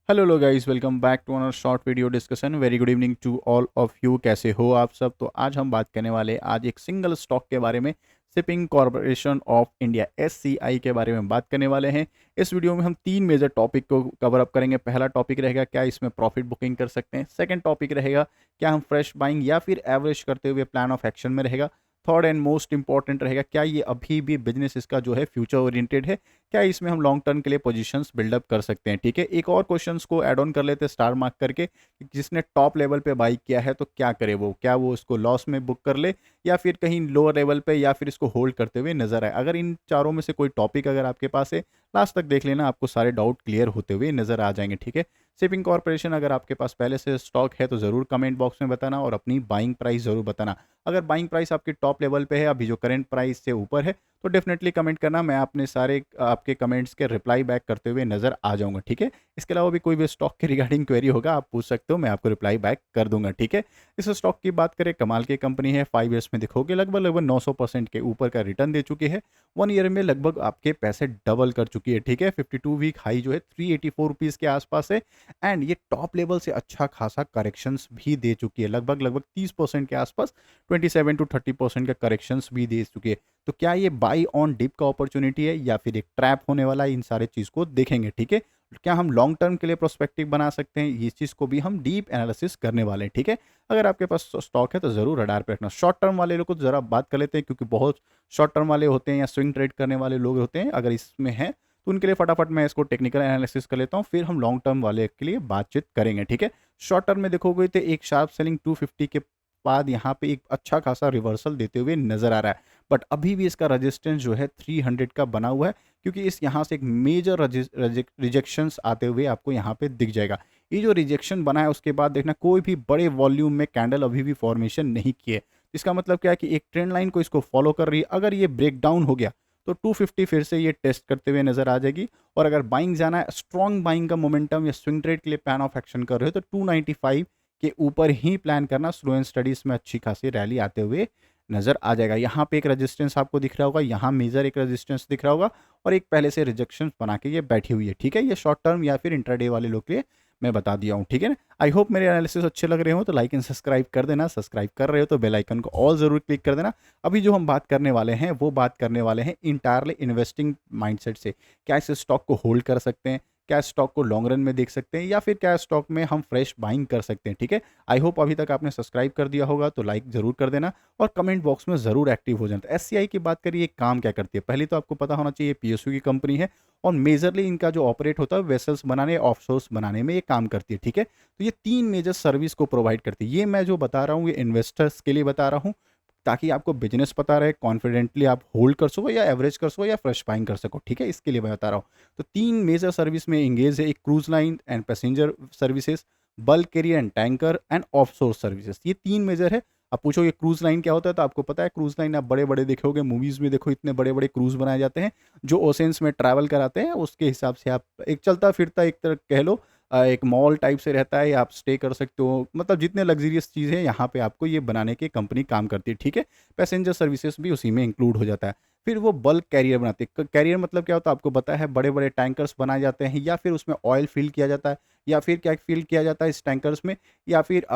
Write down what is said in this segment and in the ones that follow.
Hello लो guys, welcome back to another short video discussion. Very good evening to all of you. कैसे हो आप सब? तो आज हम बात करने वाले आज एक सिंगल स्टॉक के बारे में, shipping corporation of India SCI के बारे में बात करने वाले हैं। इस वीडियो में हम तीन मेजर टॉपिक को कवर अप करेंगे। पहला टॉपिक रहेगा क्या इसमें प्रॉफिट बुकिंग कर सकते हैं। सेकंड टॉपिक रहेगा क्या हम फ्रेश बाइंग या फिर एवरेज करते हुए प्लान ऑफ एक्शन में रहेगा। थर्ड एंड मोस्ट इंपॉर्टेंट रहेगा क्या ये अभी भी बिजनेस इसका जो है फ्यूचर ओरिएंटेड है, क्या इसमें हम लॉन्ग टर्म के लिए पोजीशंस बिल्डअप कर सकते हैं। ठीक है, एक और क्वेश्चंस को ऐड ऑन कर लेते हैं स्टार मार्क करके कि जिसने टॉप लेवल पे बाई किया है तो क्या करे वो, क्या वो इसको लॉस में बुक कर ले या फिर कहीं लोअर लेवल पे या फिर इसको होल्ड करते हुए नजर आए। अगर इन चारों में से कोई टॉपिक अगर आपके पास है, लास्ट तक देख लेना, आपको सारे डाउट क्लियर होते हुए नजर आ जाएंगे। ठीक है, शिपिंग कॉर्पोरेशन अगर आपके पास पहले से स्टॉक है तो ज़रूर कमेंट बॉक्स में बताना और अपनी बाइंग प्राइस ज़रूर बताना। अगर बाइंग प्राइस आपकी टॉप लेवल पे है, अभी जो करंट प्राइस से ऊपर है, तो डेफिनेटली कमेंट करना। मैं अपने सारे आपके कमेंट्स के रिप्लाई बैक करते हुए नजर आ जाऊंगा। ठीक है, इसके अलावा भी कोई भी स्टॉक के रिगार्डिंग क्वेरी होगा आप पूछ सकते हो, मैं आपको रिप्लाई बैक कर दूंगा। ठीक है, इस स्टॉक की बात करें, कमाल की कंपनी है। 5 ईयर्स में देखोगे लगभग लगभग 900% के ऊपर का रिटर्न दे चुकी है। 1 ईयर में लगभग आपके पैसे डबल कर चुकी है। ठीक है, 52 वीक हाई जो है 384 रुपीज़ के आसपास है एंड ये टॉप लेवल से अच्छा खासा करेक्शंस भी दे चुकी है। लगभग लगभग 30% के आसपास 27 टू 30% का करेक्शंस भी दे चुकी है। तो क्या ये बाई ऑन डिप का अपॉर्चुनिटी है या फिर एक ट्रैप होने वाला है, इन सारे चीज़ को देखेंगे। ठीक है, क्या हम लॉन्ग टर्म के लिए प्रोस्पेक्टिव बना सकते हैं, इस चीज़ को भी हम डीप एनालिसिस करने वाले हैं। ठीक है, अगर आपके पास स्टॉक है तो ज़रूर रडार पे रखना। शॉर्ट टर्म वाले लोग को ज़रा बात कर लेते हैं, क्योंकि बहुत शॉर्ट टर्म वाले होते हैं या स्विंग ट्रेड करने वाले लोग होते हैं। अगर इसमें है तो उनके लिए फटाफट मैं इसको टेक्निकल एनालिसिस कर लेता हूँ, फिर हम लॉन्ग टर्म वाले के लिए बातचीत करेंगे। ठीक है, शॉर्ट टर्म में देखोगे तो एक शार्प सेलिंग 250 के बाद यहाँ पे एक अच्छा खासा रिवर्सल देते हुए नजर आ रहा है, बट अभी भी इसका रेजिस्टेंस जो है 300 का बना हुआ है, क्योंकि इस यहाँ से एक मेजर रिजेक्शंस आते हुए आपको यहाँ पे दिख जाएगा। ये जो रिजेक्शन बना है उसके बाद देखना कोई भी बड़े वॉल्यूम में कैंडल अभी भी फॉर्मेशन नहीं किए। इसका मतलब क्या है कि एक ट्रेंड लाइन को इसको फॉलो कर रही है। अगर ये ब्रेक डाउन हो गया तो 250 फिर से ये टेस्ट करते हुए नजर आ जाएगी। और अगर बाइंग जाना है, स्ट्रॉन्ग बाइंग का मोमेंटम या स्विंग ट्रेड के लिए प्लान ऑफ एक्शन कर रहे हो, तो 295 के ऊपर ही प्लान करना। स्लो एंड स्टडीज में अच्छी खासी रैली आते हुए नजर आ जाएगा। यहाँ पे एक रेजिस्टेंस आपको दिख रहा होगा, यहाँ मेजर एक रेजिस्टेंस दिख रहा होगा और एक पहले से रिजेक्शन बना के ये बैठी हुई है। ठीक है, ये शॉर्ट टर्म या फिर इंट्राडे वाले लोग के लिए मैं बता दिया हूँ। ठीक है ना, आई होप मेरे एनालिसिस अच्छे लग रहे हो तो लाइक एंड सब्सक्राइब कर देना। सब्सक्राइब कर रहे हो तो बेल आइकन को ऑल जरूर क्लिक कर देना। अभी जो हम बात करने वाले हैं वो बात करने वाले हैं इंटायरली इन्वेस्टिंग माइंडसेट से। क्या इस स्टॉक को होल्ड कर सकते हैं, क्या स्टॉक को लॉन्ग रन में देख सकते हैं, या फिर क्या स्टॉक में हम फ्रेश बाइंग कर सकते हैं। ठीक है, आई होप अभी तक आपने सब्सक्राइब कर दिया होगा तो लाइक जरूर कर देना और कमेंट बॉक्स में जरूर एक्टिव हो जाना। तो एससीआई की बात करिए, काम क्या करती है, पहले तो आपको पता होना चाहिए पीएसयू की कंपनी है और मेजरली इनका जो ऑपरेट होता है वेसल्स बनाने, ऑफशोर्स बनाने में ये काम करती है। ठीक है, तो ये तीन मेजर सर्विस को प्रोवाइड करती है। ये मैं जो बता रहा हूँ ये इन्वेस्टर्स के लिए बता रहा हूँ, ताकि आपको बिजनेस पता रहे, कॉन्फिडेंटली आप होल्ड कर सको या एवरेज कर सको या फ्रेश बाइंग कर सको। ठीक है, इसके लिए मैं बता रहा हूँ। तो तीन मेजर सर्विस में इंगेज है, एक cruise line and passenger services, bulk carrier and tanker and offshore services. ये तीन मेजर है। आप पूछोगे क्रूज लाइन क्या होता है, तो आपको पता है क्रूज लाइन आप बड़े बड़े देखोगे मूवीज में, देखो इतने बड़े बड़े क्रूज बनाए जाते हैं जो ओशंस में ट्रैवल कराते हैं। उसके हिसाब से आप एक चलता फिरता एक तरह कह लो, एक मॉल टाइप से रहता है, आप स्टे कर सकते हो। मतलब जितने लग्जरियस चीज़ है यहाँ पे आपको ये बनाने की कंपनी काम करती है। ठीक है, पैसेंजर सर्विसेज भी उसी में इंक्लूड हो जाता है। फिर वो बल्क कैरियर बनाती है। कैरियर मतलब क्या होता है आपको पता है, बड़े बड़े टैंकर्स बनाए जाते हैं या फिर उसमें ऑयल फिल किया जाता है, या फिर क्या फिल किया जाता है इस टैंकर्स में, या फिर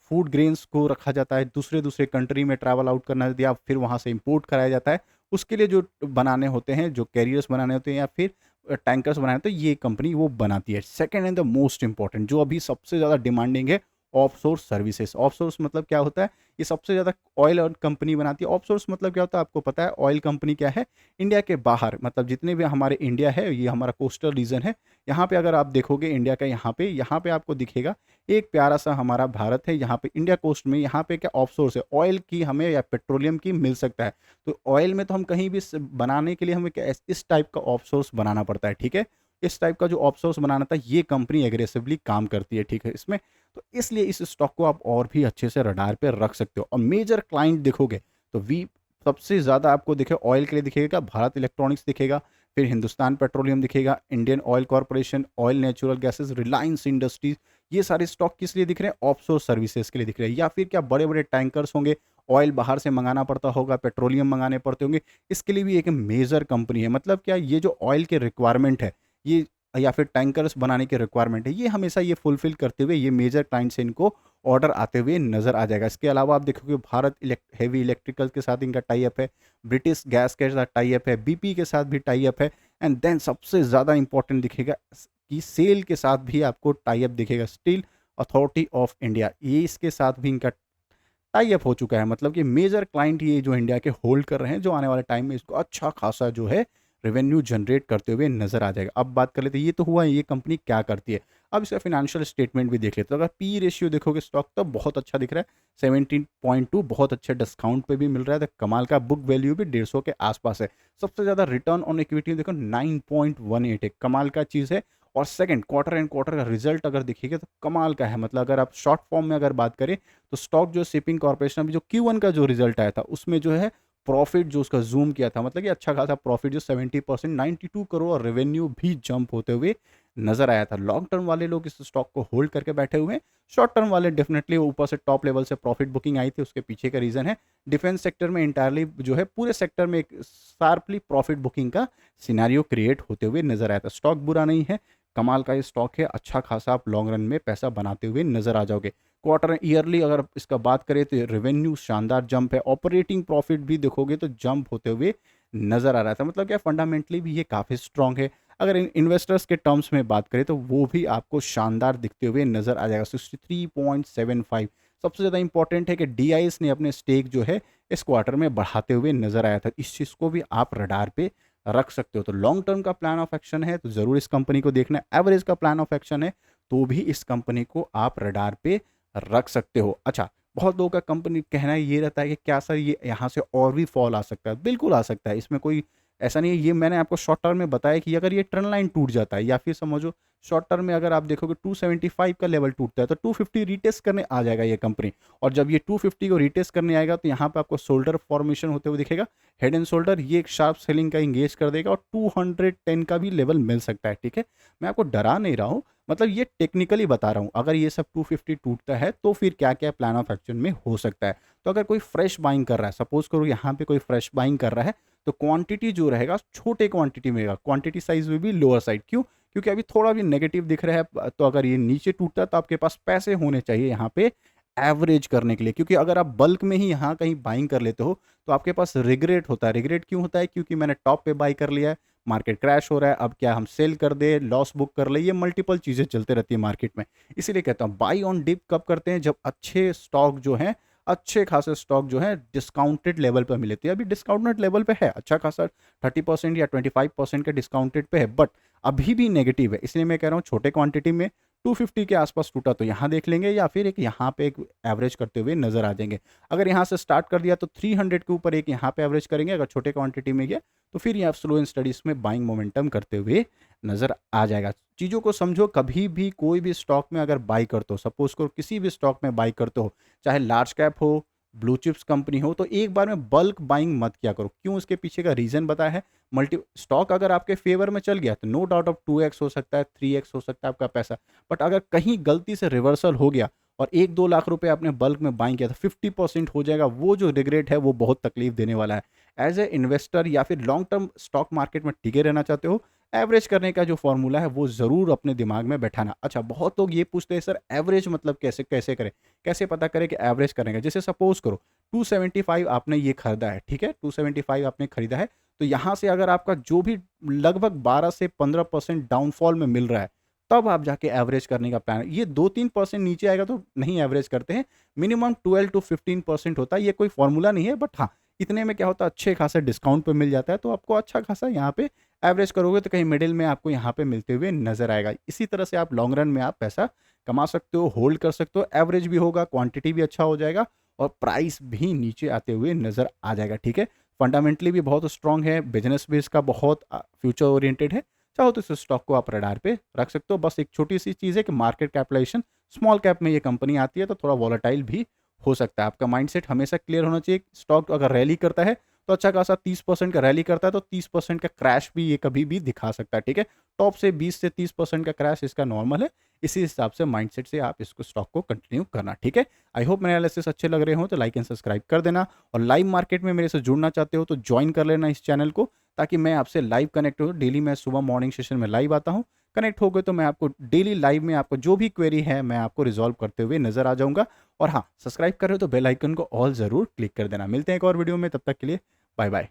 फूड ग्रेन्स को रखा जाता है, दूसरे दूसरे कंट्री में ट्रैवल आउट करना या फिर वहाँ से इम्पोर्ट कराया जाता है। उसके लिए जो बनाने होते हैं, जो कैरियर्स बनाने होते हैं या फिर टैंकर्स बनाने, तो ये कंपनी वो बनाती है। Second and the most important जो अभी सबसे ज़्यादा डिमांडिंग है, ऑफसोर्स सर्विसेज। ऑफसोर्स मतलब क्या होता है, ये सबसे ज़्यादा ऑयल और कंपनी बनाती है। ऑफसोर्स मतलब क्या होता है आपको पता है, ऑयल कंपनी क्या है, इंडिया के बाहर, मतलब जितने भी हमारे इंडिया है, ये हमारा कोस्टल रीजन है, यहाँ पे अगर आप देखोगे इंडिया का, यहाँ पे आपको दिखेगा एक प्यारा सा हमारा भारत है। यहाँ पे इंडिया कोस्ट में यहाँ पे क्या ऑफसोर्स है, ऑयल की हमें या पेट्रोलियम की मिल सकता है। तो ऑयल में तो हम कहीं भी बनाने के लिए हमें क्या इस टाइप का ऑफसोर्स बनाना पड़ता है। ठीक है, इस टाइप का जो ऑफसोर्स बनाना था ये कंपनी एग्रेसिवली काम करती है। ठीक है, इसमें तो इसलिए इस स्टॉक को आप और भी अच्छे से रडार पे रख सकते हो। और मेजर क्लाइंट देखोगे तो वी सबसे ज़्यादा आपको दिखे ऑयल के लिए दिखेगा भारत इलेक्ट्रॉनिक्स दिखेगा, फिर हिंदुस्तान पेट्रोलियम दिखेगा, Indian oil corporation, oil natural gases, Reliance industries. ये सारे स्टॉक किस लिए दिख रहे हैं, ऑफशोर सर्विसेज के लिए दिख रहे हैं। या फिर क्या बड़े बड़े टैंकर्स होंगे, ऑयल बाहर से मंगाना पड़ता होगा, पेट्रोलियम मंगाने पड़ते होंगे, इसके लिए भी एक मेजर कंपनी है। मतलब क्या, ये जो ऑयल के रिक्वायरमेंट है, ये या फिर टैंकर्स बनाने की रिक्वायरमेंट है, ये हमेशा ये फुलफिल करते हुए ये मेजर क्लाइंट से इनको ऑर्डर आते हुए नज़र आ जाएगा। इसके अलावा आप देखोगे भारत हेवी इलेक्ट्रिकल के साथ इनका टाई अप है, ब्रिटिश गैस के साथ टाई अप है, बीपी के साथ भी टाई अप है, एंड देन सबसे ज़्यादा इंपॉर्टेंट दिखेगा कि सेल के साथ भी आपको टाई अप दिखेगा, स्टील अथॉरिटी ऑफ इंडिया, ये इसके साथ भी इनका टाई अप हो चुका है। मतलब कि मेजर क्लाइंट ये जो इंडिया के होल्ड कर रहे हैं, जो आने वाले टाइम में इसको अच्छा खासा जो है रेवेन्यू जनरेट करते हुए नजर आ जाएगा। अब बात कर लेते हैं, ये तो हुआ ये कंपनी क्या करती है। अब इसका फिनेंशियल स्टेटमेंट भी देख लेते हैं। तो अगर पी रेशियो देखोगे स्टॉक तो बहुत अच्छा दिख रहा है, 17.2, बहुत अच्छे डिस्काउंट पे भी मिल रहा है। तो कमाल का बुक वैल्यू भी 150 के आसपास है। सबसे ज़्यादा रिटर्न ऑन इक्विटी देखो 9.18 है, कमाल का चीज़ है। और सेकंड क्वार्टर एंड क्वार्टर का रिजल्ट अगर देखिएगा तो कमाल का है। मतलब अगर आप शॉर्ट फॉर्म में अगर बात करें तो स्टॉक जो शिपिंग कॉर्पोरेशन अभी जो Q1 का जो रिजल्ट आया था उसमें जो है प्रॉफिट जो उसका जूम किया था, मतलब कि अच्छा खासा प्रॉफिट जो 70%, 92 करोड़ और रेवेन्यू भी जंप होते हुए नजर आया था। लॉन्ग टर्म वाले लोग इस स्टॉक को होल्ड करके बैठे हुए हैं। शॉर्ट टर्म वाले डेफिनेटली ऊपर से टॉप लेवल से प्रॉफिट बुकिंग आई थी, उसके पीछे का रीजन है डिफेंस सेक्टर में इंटायरली जो है पूरे सेक्टर में एक शार्पली प्रॉफिट बुकिंग का सिनेरियो क्रिएट होते हुए नजर आया था। स्टॉक बुरा नहीं है, कमाल का ये स्टॉक है, अच्छा खासा आप लॉन्ग रन में पैसा बनाते हुए नजर आ जाओगे। क्वार्टर ईयरली अगर इसका बात करें तो रेवेन्यू शानदार जंप है, ऑपरेटिंग प्रॉफिट भी देखोगे तो जंप होते हुए नजर आ रहा था। मतलब क्या फंडामेंटली भी ये काफ़ी स्ट्रांग है। अगर इन्वेस्टर्स के टर्म्स में बात करें तो वो भी आपको शानदार दिखते हुए नजर आ जाएगा, 63.75। सबसे ज़्यादा इंपॉर्टेंट है कि डीआईएस ने अपने स्टेक जो है इस क्वार्टर में बढ़ाते हुए नजर आया था। इस चीज़ को भी आप रडार पे रख सकते हो। तो लॉन्ग टर्म का प्लान ऑफ एक्शन है तो ज़रूर इस कंपनी को देखना है। एवरेज का प्लान ऑफ एक्शन है तो भी इस कंपनी को आप रडार पे रख सकते हो। अच्छा, बहुत लोगों का कंपनी कहना ये रहता है कि क्या सर ये यहाँ से और भी फॉल आ सकता है? बिल्कुल आ सकता है, इसमें कोई ऐसा नहीं है। ये मैंने आपको शॉर्ट टर्म में बताया कि अगर ये ट्रेंड लाइन टूट जाता है या फिर समझो शॉर्ट टर्म में अगर आप देखोगे 275 का लेवल टूटता है तो 250 रीटेस्ट करने आ जाएगा ये कंपनी। और जब ये 250 को रीटेस्ट करने आएगा तो यहाँ पे आपको शोल्डर फॉर्मेशन होते हुए दिखेगा, हेड एंड शोल्डर, ये एक शार्प सेलिंग का इंगेज कर देगा और 210 का भी लेवल मिल सकता है। ठीक है, मैं आपको डरा नहीं रहा हूँ, मतलब ये टेक्निकली बता रहा हूँ। अगर ये सब 250 टूटता है तो फिर क्या क्या प्लान ऑफ एक्शन में हो सकता है। तो अगर कोई फ्रेश बाइंग कर रहा है, सपोज करो यहाँ पे कोई फ्रेश बाइंग कर रहा है, तो क्वांटिटी जो रहेगा छोटे क्वांटिटी में रहेगा, क्वांटिटी साइज में भी लोअर साइड। क्यों? क्योंकि अभी थोड़ा भी नेगेटिव दिख रहा है। तो अगर ये नीचे टूटता है तो आपके पास पैसे होने चाहिए यहाँ पे एवरेज करने के लिए। क्योंकि अगर आप बल्क में ही यहाँ कहीं बाइंग कर लेते हो तो आपके पास रिग्रेट होता है। रिग्रेट क्यों होता है? क्योंकि मैंने टॉप पे बाई कर लिया है, मार्केट क्रैश हो रहा है, अब क्या हम सेल कर दे, लॉस बुक कर ले, ये मल्टीपल चीज़ें चलते रहती है मार्केट में। इसीलिए कहता हूँ बाई ऑन डिप कब करते हैं? जब अच्छे स्टॉक जो हैं, अच्छे खासे स्टॉक जो है डिस्काउंटेड लेवल पर मिले थे। अभी डिस्काउंटेड लेवल पे है, अच्छा खासा 30% या 25% के डिस्काउंटेड पे है, बट अभी भी नेगेटिव है। इसलिए मैं कह रहा हूँ छोटे क्वांटिटी में 250 के आसपास टूटा तो यहाँ देख लेंगे या फिर एक यहाँ पे एक एवरेज करते हुए नजर आ जाएंगे। अगर यहाँ से स्टार्ट कर दिया तो 300 के ऊपर एक यहाँ पे एवरेज करेंगे। अगर छोटे क्वांटिटी में गया तो फिर ये आप स्लो एंड स्टडीज में बाइंग मोमेंटम करते हुए नजर आ जाएगा। चीज़ों को समझो, कभी भी कोई भी स्टॉक में अगर बाई करते हो, सपोज करो किसी भी स्टॉक में बाई करते हो, चाहे लार्ज कैप हो, ब्लू चिप्स कंपनी हो, तो एक बार में बल्क बाइंग मत किया करो। क्यों? इसके पीछे का रीजन बताया है। मल्टी स्टॉक अगर आपके फेवर में चल गया तो नो डाउट ऑफ 2x हो सकता है, 3x हो सकता है आपका पैसा। बट अगर कहीं गलती से रिवर्सल हो गया और 1-2 लाख रुपए आपने बल्क में बाइंग किया तो 50% हो जाएगा। वो जो रिग्रेट है वो बहुत तकलीफ देने वाला है। एज ए इन्वेस्टर या फिर लॉन्ग टर्म स्टॉक मार्केट में टिके रहना चाहते हो, एवरेज करने का जो फॉर्मूला है वो ज़रूर अपने दिमाग में बैठाना। अच्छा, बहुत लोग ये पूछते हैं सर एवरेज मतलब कैसे कैसे करें, कैसे पता करें कि एवरेज करेंगे? जैसे सपोज करो 275 आपने ये खरीदा है, ठीक है, 275 आपने खरीदा है, तो यहाँ से अगर आपका जो भी लगभग 12 से 15% डाउनफॉल में मिल रहा है, तब आप जाके एवरेज करने का प्लान। ये 2-3% नीचे आएगा तो नहीं एवरेज करते हैं, मिनिमम 12-15% होता है। ये कोई फॉर्मूला नहीं है, बट हाँ इतने में क्या होता है, अच्छे खासे डिस्काउंट पे मिल जाता है, तो आपको अच्छा खासा यहाँ पे एवरेज करोगे तो कहीं मिडिल में आपको यहाँ पे मिलते हुए नजर आएगा। इसी तरह से आप लॉन्ग रन में आप पैसा कमा सकते हो, होल्ड कर सकते हो, एवरेज भी होगा, क्वांटिटी भी अच्छा हो जाएगा और प्राइस भी नीचे आते हुए नजर आ जाएगा। ठीक है, फंडामेंटली भी बहुत स्ट्रांग है, बिजनेस भी इसका बहुत फ्यूचर ओरिएंटेड है। चाहो तो इस स्टॉक को आप रडार पे रख सकते हो। बस एक छोटी सी चीज़ है कि मार्केट कैपिटलाइजेशन स्मॉल कैप में ये कंपनी आती है तो थोड़ा वॉलेटाइल भी हो सकता है। आपका माइंडसेट हमेशा क्लियर होना चाहिए। स्टॉक अगर रैली करता है तो अच्छा खासा 30% का रैली करता है तो 30% का क्रैश भी ये कभी भी दिखा सकता है। ठीक है, टॉप से 20 से 30% का क्रैश इसका नॉर्मल है। इसी हिसाब से माइंडसेट से आप इसको स्टॉक को कंटिन्यू करना। ठीक है, आई होप मेरे एनालिसिस अच्छे लग रहे हो तो लाइक एंड सब्सक्राइब कर देना, और लाइव मार्केट में मेरे से जुड़ना चाहते हो तो ज्वाइन कर लेना इस चैनल को, ताकि मैं आपसे लाइव कनेक्ट हो। डेली मैं सुबह मॉर्निंग सेशन में लाइव आता हूँ। कनेक्ट हो गए तो मैं आपको डेली लाइव में आपको जो भी क्वेरी है मैं आपको रिजॉल्व करते हुए नज़र आ जाऊँगा। और हाँ, सब्सक्राइब कर रहे हो तो बेल आइकन को ऑल ज़रूर क्लिक कर देना। मिलते हैं एक और वीडियो में, तब तक के लिए बाय बाय।